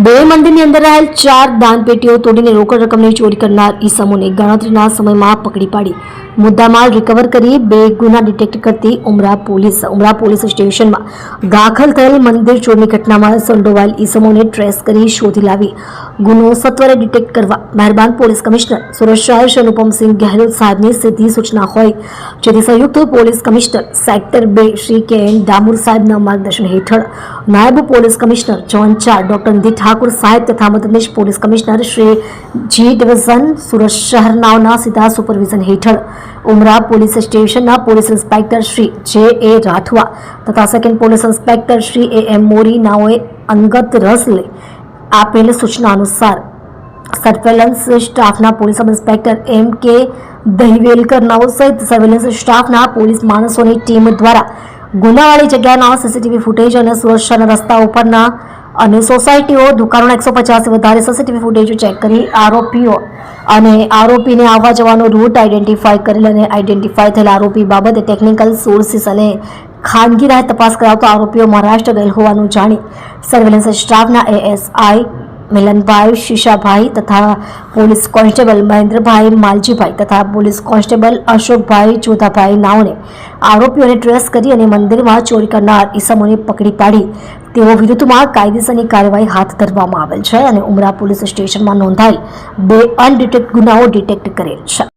બે મંદિરની અંદર રહેલ 4 દાનપેટીઓ તોડીને રોકડ રકમની ચોરી કરનાર ઈસમોને ગણતરીના સમયમાં પકડી પાડી મુદ્દામાલ રિકવર કરી 2 ગુના ડિટેક્ટ કરતી ઉમરા પોલીસ સ્ટેશનમાં દાખલ થયેલ મંદિર ચોરની ઘટનામાં સંડોવાયેલ ઈસમોને ટ્રેસ કરી શોધી લાવી ગુનો સત્વરે ડિટેક્ટ કરવા મહેરબાન પોલીસ કમિશનર સુરત શહેર અનુપમસિંહ ગહેલોત સાહેબની સીધી સૂચના હોય, જેથી સંયુક્ત police commissioner sector 2 Shri K N. Damor સાહેબના માર્ગદર્શન હેઠળ નાયબ police commissioner zone 4 doctor Nidhi Thakur સાહેબ તથા મદદનીશ police commissioner Shri G division Surat શહેરનાઓના સીધા સુપરવિઝન હેઠળ ઉમરા પોલીસ સ્ટેશનના police inspector Shri J A. Rathwa તથા second police inspector Shri A M. Mori નાઓએ અંગત રસ લઈ આપેલ સૂચના અનુસાર સર્વેલન્સ સ્ટાફના પોલીસ સબ ઇન્સ્પેક્ટર એમ.કે. દહિવેલકર નાઓ સહિત સર્વેલન્સ સ્ટાફના પોલીસ માણસોની ટીમ દ્વારા ગુનાવાળી જગ્યાના સીસીટીવી ફૂટેજ અને સુરત શહેરના રસ્તાઓ પરના અને સોસાયટીઓ દુકાનોના 150 વધારે સીસીટીવી ફૂટેજો ચેક કરી આરોપીઓ અને આરોપીને આવવા જવાનો રૂટ આઈડેન્ટિફાઈ કરેલ અને આઈડેન્ટિફાઈ થયેલ આરોપી બાબતે ટેકનિકલ સોર્સિસ અને ખાનગી રાહે તપાસ કરાવતા આરોપીઓ મહારાષ્ટ્ર ગયેલ હોવાનું જાણી સર્વેલન્સ સ્ટાફના એએસઆઈ મિલનભાઈ શીશાભાઈ તથા પોલીસ કોન્સ્ટેબલ મહેન્દ્રભાઈ માલજીભાઈ તથા પોલીસ કોન્સ્ટેબલ અશોકભાઈ જોધાભાઈ નાઓને આરોપીઓને ટ્રેસ કરી અને મંદિરમાં ચોરી કરનાર ઈસમોને પકડી પાડી તેઓ વિરુદ્ધમાં કાયદેસરની કાર્યવાહી હાથ ધરવામાં આવેલ છે અને ઉમરા પોલીસ સ્ટેશનમાં નોંધાયેલ 2 અનડિટેક્ટ ગુનાઓ ડિટેક્ટ કરેલ છે।